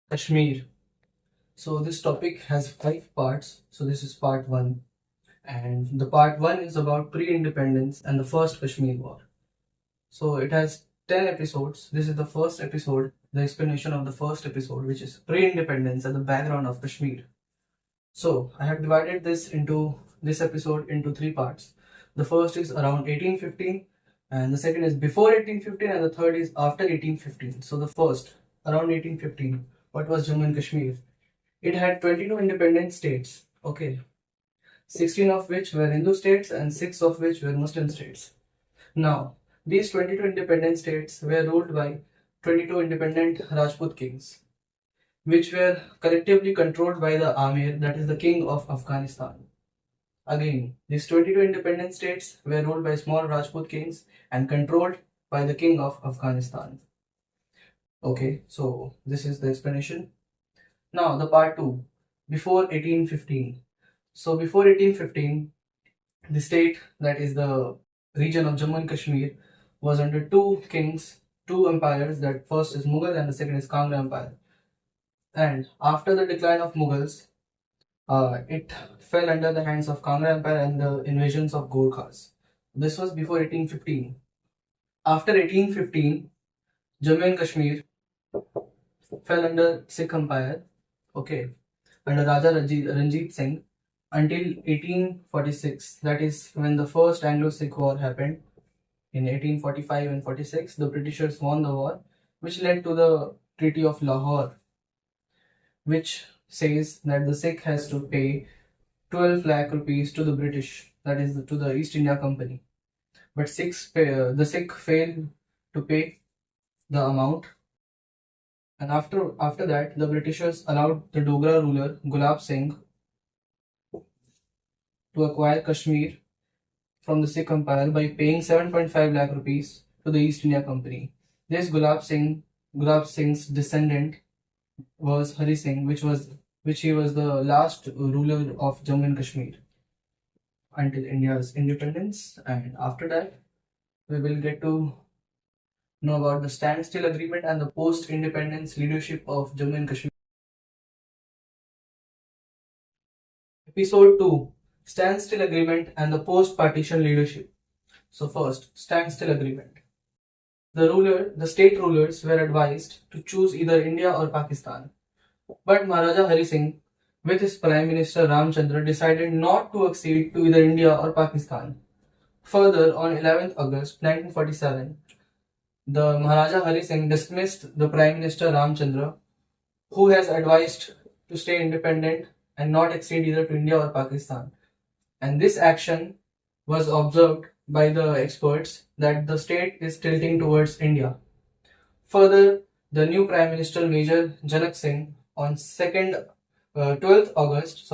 Kashmir. So this topic has 5 parts. So this is part 1. And the part 1 is about pre-independence and the first Kashmir war. So it has 10 episodes. This is the first episode, the explanation of the first episode, which is pre-independence and the background of Kashmir. So I have divided this episode into 3 parts. The first is around 1815, and the second is before 1815, and the third is after 1815. So the first, around 1815, what was Jammu and Kashmir? It had 22 independent states, okay, 16 of which were Hindu states and 6 of which were Muslim states. Now, these 22 independent states were ruled by 22 independent Rajput kings, which were collectively controlled by the Amir, that is the king of Afghanistan. Again, these 22 independent states were ruled by small Rajput kings and controlled by the king of Afghanistan. Okay, so this is the explanation. Now, the part 2, before 1815. So, before 1815, the state, that is the region of Jammu and Kashmir, was under 2 kings, 2 empires. That first is Mughal and the second is Kangra Empire. And after the decline of Mughals, it fell under the hands of Kangra Empire and the invasions of Gorkhas. This was before 1815. After 1815, Jammu and Kashmir fell under Sikh Empire, okay, under Raja Ranjit Singh until 1846. That is when the first Anglo-Sikh War happened. In 1845 and 46, the Britishers won the war, which led to the Treaty of Lahore, which says that the Sikh has to pay 12 lakh rupees to the British, that is to the East India Company. But the Sikh failed to pay the amount, and after that, the Britishers allowed the Dogra ruler Gulab Singh to acquire Kashmir from the Sikh Empire by paying 7.5 lakh rupees to the East India Company. This Gulab Singh's descendant was Hari Singh, which he was the last ruler of Jammu and Kashmir until India's independence. And after that, we will get to know about the Standstill Agreement and the post-independence leadership of Jammu and Kashmir. Episode 2, Standstill Agreement and the post-partition leadership. So first, Standstill Agreement. The state rulers were advised to choose either India or Pakistan. But Maharaja Hari Singh, with his Prime Minister Ramchandra, decided not to accede to either India or Pakistan. Further, on 11th August 1947, the Maharaja Hari Singh dismissed the Prime Minister Ramchandra, who has advised to stay independent and not accede either to India or Pakistan. And this action was observed by the experts that the state is tilting towards India. Further, the new Prime Minister Major Janak Singh on 12th August,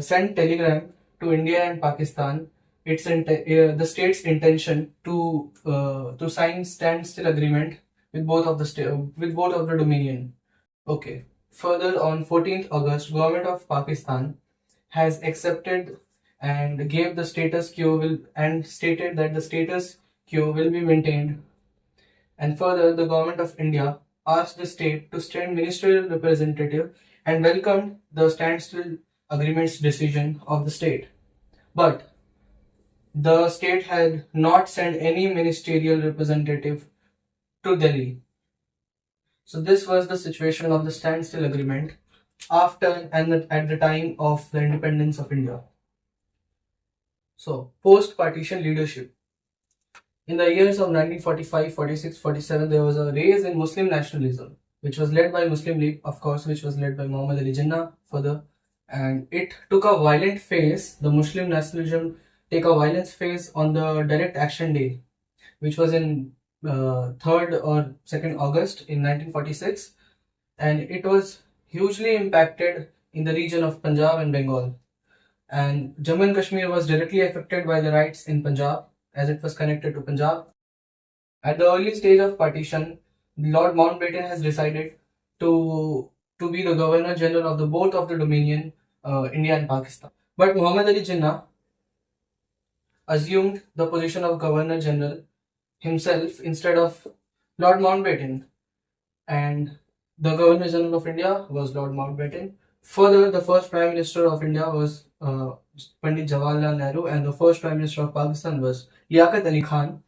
sent telegram to India and Pakistan. It's the state's intention to sign standstill agreement with both of the dominion. Okay. Further, on 14th August, government of Pakistan has accepted and gave the status quo and stated that the status quo will be maintained. And further, the government of India asked the state to send ministerial representative and welcomed the standstill agreement's decision of the state. But the state had not sent any ministerial representative to Delhi. So this was the situation of the standstill agreement after and at the time of the independence of India. So post-partition leadership. In the years of 1945, 46, 47, there was a rise in Muslim nationalism, which was led by Muslim League, of course, which was led by Muhammad Ali Jinnah further. And it took a violent phase, the Muslim nationalism take a violent phase on the Direct Action Day, which was in 3rd or 2nd August in 1946. And it was hugely impacted in the region of Punjab and Bengal. And Jammu and Kashmir was directly affected by the riots in Punjab, as it was connected to Punjab. At the early stage of partition, Lord Mountbatten has decided to be the Governor General of both of the Dominion, India and Pakistan. But Muhammad Ali Jinnah assumed the position of Governor General himself instead of Lord Mountbatten, and The Governor General of India was Lord Mountbatten. Further, the first Prime Minister of India was Pandit Jawaharlal Nehru, and the first Prime Minister of Pakistan was Liaquat Ali Khan.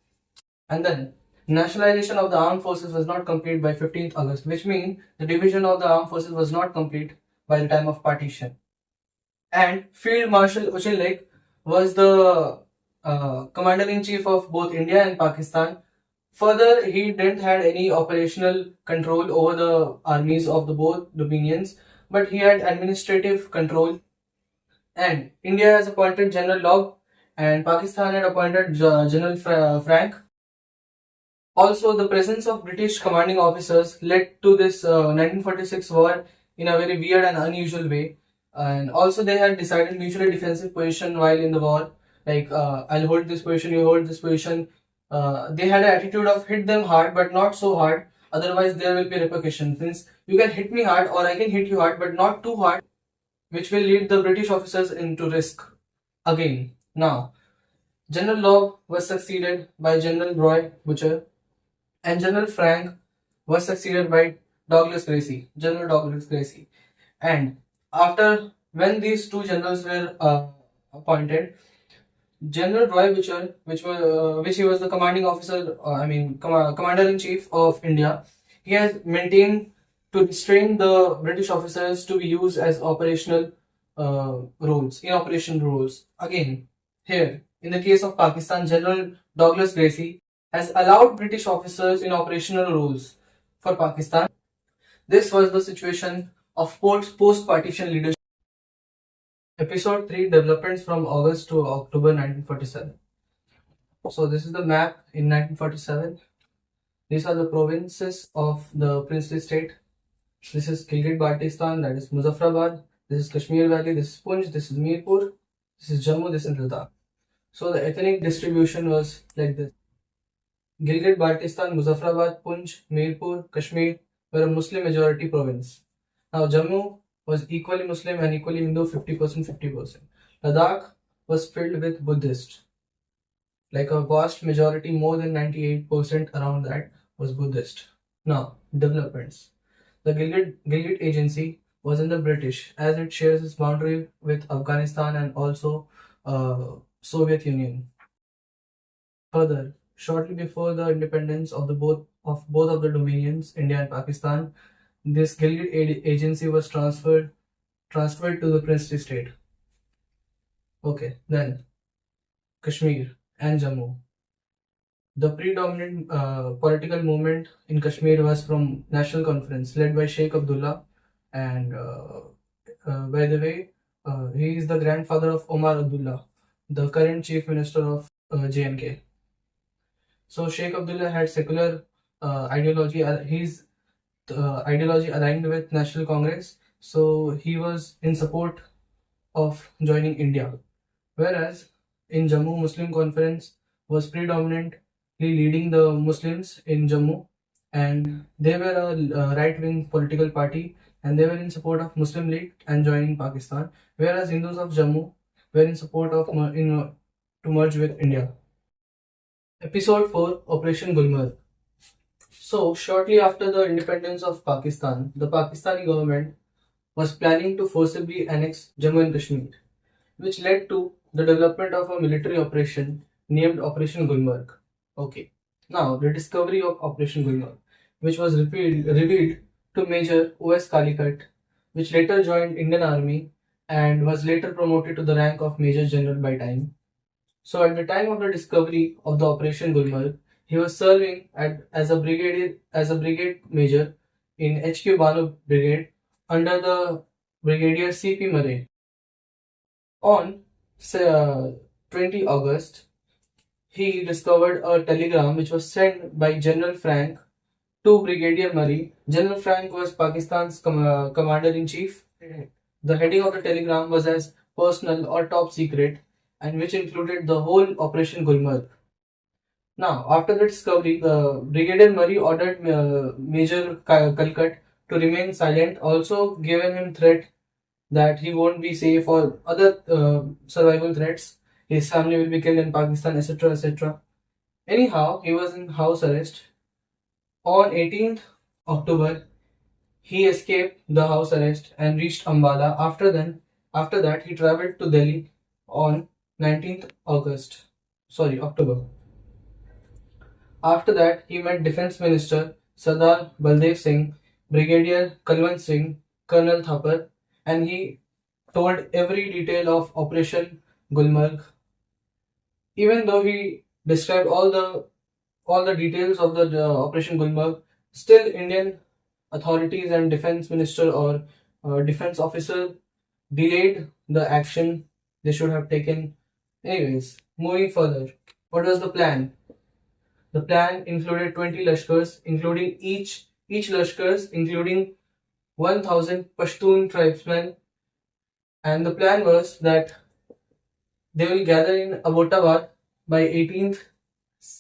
And then, nationalization of the armed forces was not complete by 15th August, which means the division of the armed forces was not complete by the time of partition. And Field Marshal Uchin Lake was the commander-in-chief of both India and Pakistan. Further, he didn't have any operational control over the armies of the both dominions, but he had administrative control. And India has appointed General Log, and Pakistan had appointed General Frank. Also, the presence of British commanding officers led to this 1946 war in a very weird and unusual way. And also, they had decided mutually defensive position while in the war. Like, I'll hold this position, you hold this position. They had an attitude of hit them hard, but not so hard. Otherwise, there will be repercussions. Since you can hit me hard, or I can hit you hard, but not too hard, which will lead the British officers into risk again. Now, General Log was succeeded by General Roy Butcher, and General Frank was succeeded by General Douglas Gracie. And after when these two generals were appointed, General Roy Butcher, which he was the commanding officer, commander-in-chief of India, he has maintained to restrain the British officers to be used as operational roles, in operation roles. Again, here, in the case of Pakistan, General Douglas Gracie has allowed British officers in operational roles for Pakistan. This was the situation of post-partition leadership. Episode 3, Developments from August to October 1947. So this is the map in 1947. These are the provinces of the princely state. This is Gilgit-Baltistan, that is Muzaffarabad. This is Kashmir Valley, this is Poonch, this is Mirpur, this is Jammu, this is Ladakh. So the ethnic distribution was like this. Gilgit-Baltistan, Muzaffarabad, Poonch, Mirpur, Kashmir were a Muslim majority province. Now Jammu was equally Muslim and equally Hindu, 50%, 50%. Ladakh was filled with Buddhist. Like a vast majority, more than 98% around that was Buddhist. Now, developments. The Gilgit Agency was in the British, as it shares its boundary with Afghanistan and also Soviet Union. Further, shortly before the independence of both of the dominions, India and Pakistan, this Gilgit Agency was transferred to the princely state. Okay, then Kashmir and Jammu. The predominant political movement in Kashmir was from National Conference, led by Sheikh Abdullah, and by the way, he is the grandfather of Omar Abdullah, the current Chief Minister of J&K. So Sheikh Abdullah had secular ideology. His ideology aligned with National Congress, so he was in support of joining India. Whereas in Jammu, Muslim Conference was predominantly leading the Muslims in Jammu, and they were a right-wing political party, and they were in support of Muslim League and joining Pakistan. Whereas Hindus of Jammu were in support of to merge with India. Episode 4, Operation Gulmarg. So, shortly after the independence of Pakistan, the Pakistani government was planning to forcibly annex Jammu and Kashmir, which led to the development of a military operation named Operation Gulmarg. Okay, now the discovery of Operation Gulmarg, which was revealed to Major O.S. Calicut, which later joined Indian Army and was later promoted to the rank of Major General by time. So, at the time of the discovery of the Operation Gulmarg, he was serving as a brigade major in HQ Banu Brigade under the Brigadier C.P. Murray. On 20 August, he discovered a telegram which was sent by General Frank to Brigadier Murray. General Frank was Pakistan's commander-in-chief. The heading of the telegram was as personal or top secret, and which included the whole Operation Gulmarg. Now, after the discovery, Brigadier Murray ordered Major Calicut to remain silent, also given him threat that he won't be safe or other survival threats. His family will be killed in Pakistan, etc., etc. Anyhow, he was in house arrest. On 18th October, he escaped the house arrest and reached Ambala. After that, he travelled to Delhi on 19th October. After that, he met Defence Minister Sardar Baldev Singh, Brigadier Kalwant Singh, Colonel Thapar, and he told every detail of Operation Gulmarg. Even though he described all the details of the Operation Gulmarg, still Indian authorities and defense minister or defense officer delayed the action they should have taken. Anyways, moving further, what was the plan? The plan included 20 Lashkars, including each Lashkars, including 1,000 Pashtun tribesmen, and the plan was that they will gather in Abbottabad by 18th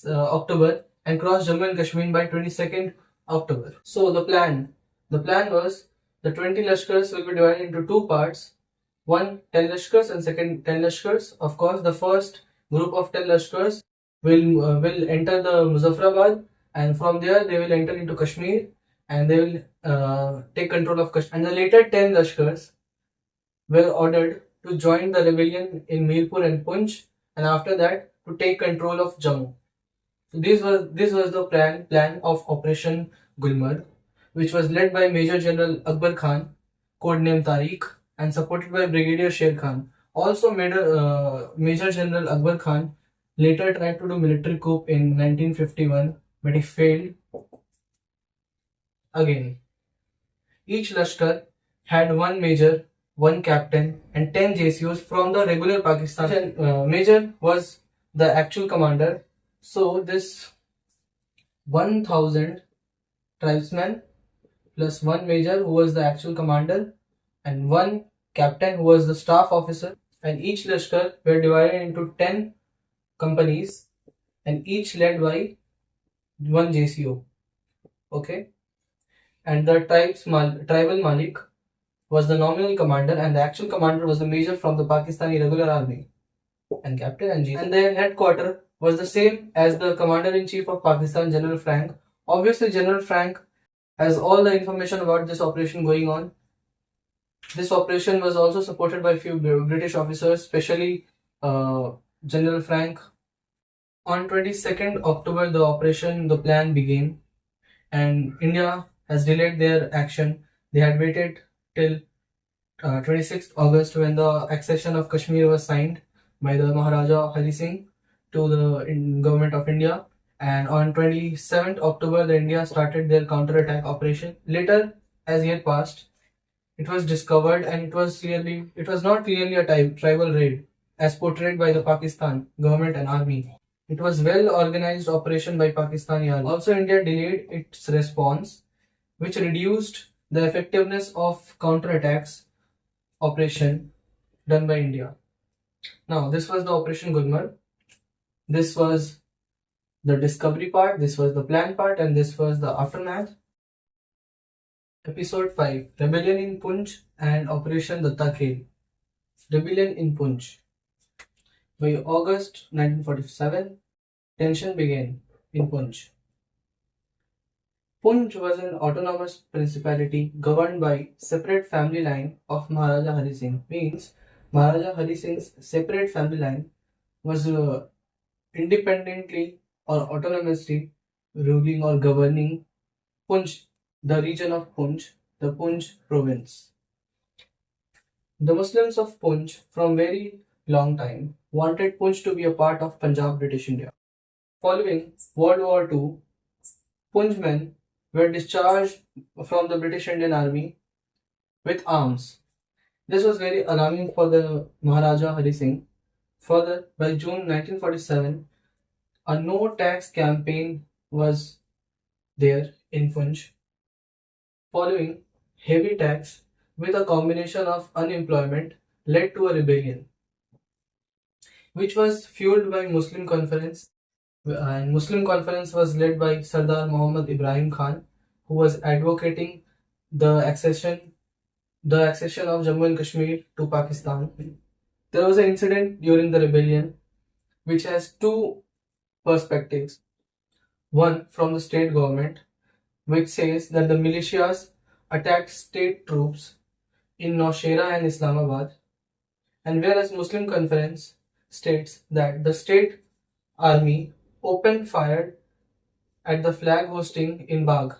October and cross Jammu and Kashmir by 22nd October. So the plan was the 20 Lashkars will be divided into two parts. One 10 Lashkars and second 10 Lashkars. Of course, the first group of 10 Lashkars will enter the Muzaffarabad, and from there they will enter into Kashmir and they will take control of Kashmir. And the later 10 Lashkars were ordered to join the rebellion in Mirpur and Poonch, and after that to take control of Jammu. So this was the plan of Operation Gulmarg, which was led by Major General Akbar Khan, codenamed Tariq, and supported by Brigadier Sher Khan. Also, Major General Akbar Khan later tried to do military coup in 1951, but he failed again. Each Lashkar had one major, one captain, and 10 JCOs from the regular Pakistan. Major was the actual commander. So this 1,000 tribesmen plus one major who was the actual commander and one captain who was the staff officer, and each Lashkar were divided into 10 companies and each led by one JCO. Okay, and the tribal Malik was the nominal commander, and the actual commander was the major from the Pakistani regular army, and captain and JCO. And their headquarters was the same as the commander-in-chief of Pakistan, General Frank. Obviously, General Frank has all the information about this operation going on. This operation was also supported by a few British officers, especially General Frank. On 22nd October, the plan began, and India has delayed their action. They had waited till 26th August when the accession of Kashmir was signed by the Maharaja Hari Singh to the government of India, and on 27th October the India started their counter-attack operation. Later, as year passed, it was discovered and it was not clearly a tribal raid as portrayed by the Pakistan government and army. It was well organized operation by Pakistani army. Also, India delayed its response, which reduced the effectiveness of counter-attacks operation done by India. Now, this was the Operation Gulmarg. This was the discovery part, this was the plan part, and this was the aftermath. Episode 5, Rebellion in Poonch and Operation Datta Khel. Rebellion in Poonch. By August 1947, tension began in Poonch. Poonch was an autonomous principality governed by separate family line of Maharaja Hari Singh. Means Maharaja Hari Singh's separate family line was independently or autonomously ruling or governing Poonch, the region of Poonch, the Poonch province. The Muslims of Poonch from very long time wanted Poonch to be a part of Punjab, British India. Following World War II, Poonch men were discharged from the British Indian Army with arms. This was very alarming for the Maharaja Hari Singh. Further, by June 1947, a no-tax campaign was there in Poonch, following heavy tax with a combination of unemployment led to a rebellion, which was fueled by Muslim Conference. And Muslim Conference was led by Sardar Muhammad Ibrahim Khan, who was advocating the accession of Jammu and Kashmir to Pakistan. There was an incident during the rebellion which has two perspectives. One from the state government, which says that the militias attacked state troops in Nowshera and Islamabad, and whereas Muslim Conference states that the state army opened fire at the flag hosting in Bagh,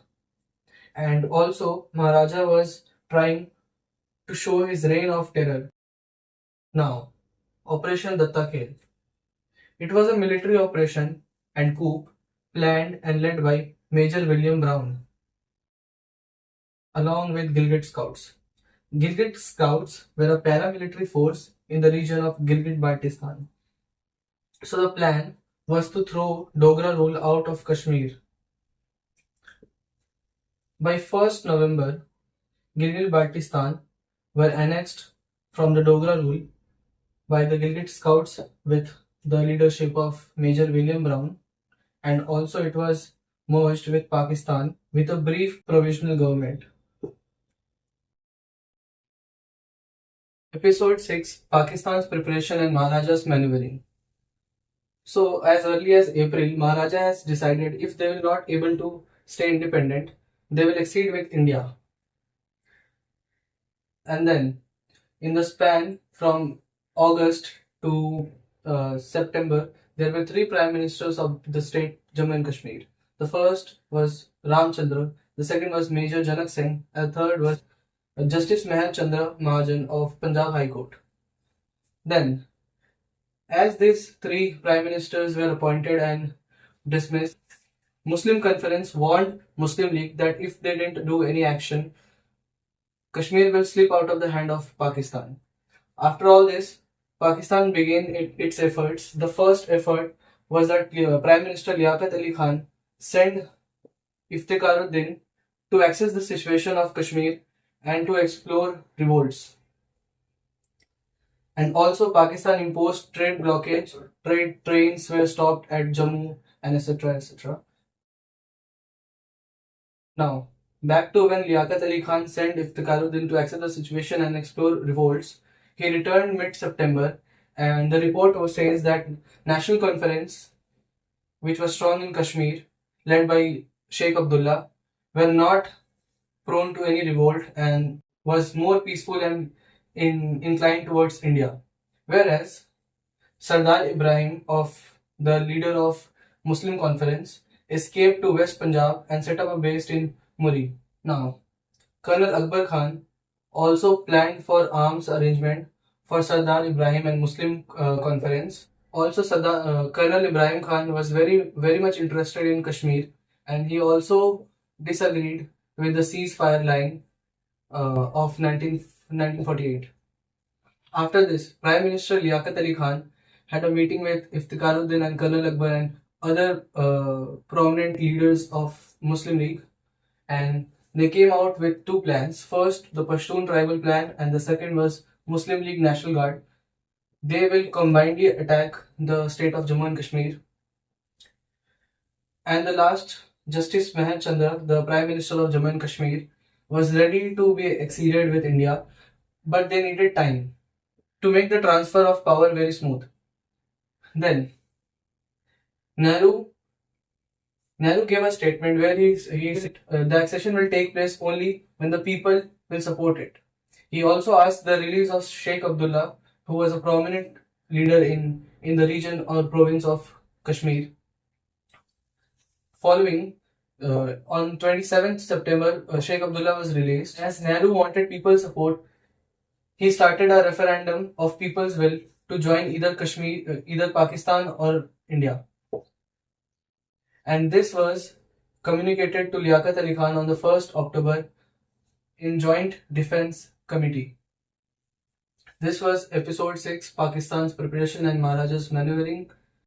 and also Maharaja was trying to show his reign of terror. Now, Operation Datta Khel. It was a military operation and coup planned and led by Major William Brown along with Gilgit Scouts. Gilgit Scouts were a paramilitary force in the region of Gilgit-Baltistan. So the plan was to throw Dogra rule out of Kashmir. By 1st November, Gilgit-Baltistan were annexed from the Dogra rule by the Gilgit Scouts with the leadership of Major William Brown, and also it was merged with Pakistan with a brief provisional government. Episode 6, Pakistan's Preparation and Maharaja's Maneuvering. So as early as April, Maharaja has decided if they will not able to stay independent, they will accede with India. And then in the span from August to September, there were 3 prime ministers of the state Jammu and Kashmir. The first was Ramchandra, the second was Major Janak Singh, and the third was Justice Meher Chandra Mahajan of Punjab High Court. Then, as these 3 prime ministers were appointed and dismissed, Muslim Conference warned Muslim League that if they didn't do any action, Kashmir will slip out of the hand of Pakistan. After all this, Pakistan began its efforts. The first effort was that Prime Minister Liaquat Ali Khan sent Iftikharuddin to assess the situation of Kashmir and to explore revolts. And also Pakistan imposed trade blockage, trade trains were stopped at Jammu and etc. etc. Now, back to when Liaquat Ali Khan sent Iftikharuddin to assess the situation and explore revolts. He returned mid-September, and the report says that National Conference, which was strong in Kashmir, led by Sheikh Abdullah, were not prone to any revolt and was more peaceful and inclined towards India. Whereas Sardar Ibrahim, the leader of Muslim Conference, escaped to West Punjab and set up a base in Muri. Now, Colonel Akbar Khan also planned for arms arrangement for Sardar Ibrahim and Muslim Conference. Also, Colonel Ibrahim Khan was very much interested in Kashmir, and he also disagreed with the ceasefire line of 1948. After this, Prime Minister Liaquat Ali Khan had a meeting with Iftikharuddin and Colonel Akbar and other prominent leaders of Muslim League, and they came out with 2 plans. First, the Pashtun Tribal Plan, and the second was Muslim League National Guard. They will combinedly attack the state of Jammu and Kashmir. And the last, Justice Meher Chandra, the Prime Minister of Jammu and Kashmir, was ready to be acceded with India, but they needed time to make the transfer of power very smooth. Then, Nehru gave a statement where he said the accession will take place only when the people will support it. He also asked the release of Sheikh Abdullah, who was a prominent leader in the region or province of Kashmir. Following, on 27th September, Sheikh Abdullah was released. As Nehru wanted people's support, he started a referendum of people's will to join either Pakistan or India. And this was communicated to Liaquat Ali Khan on the 1st October in Joint Defence Committee. This was episode 6, Pakistan's Preparation and Maharaja's Maneuvering.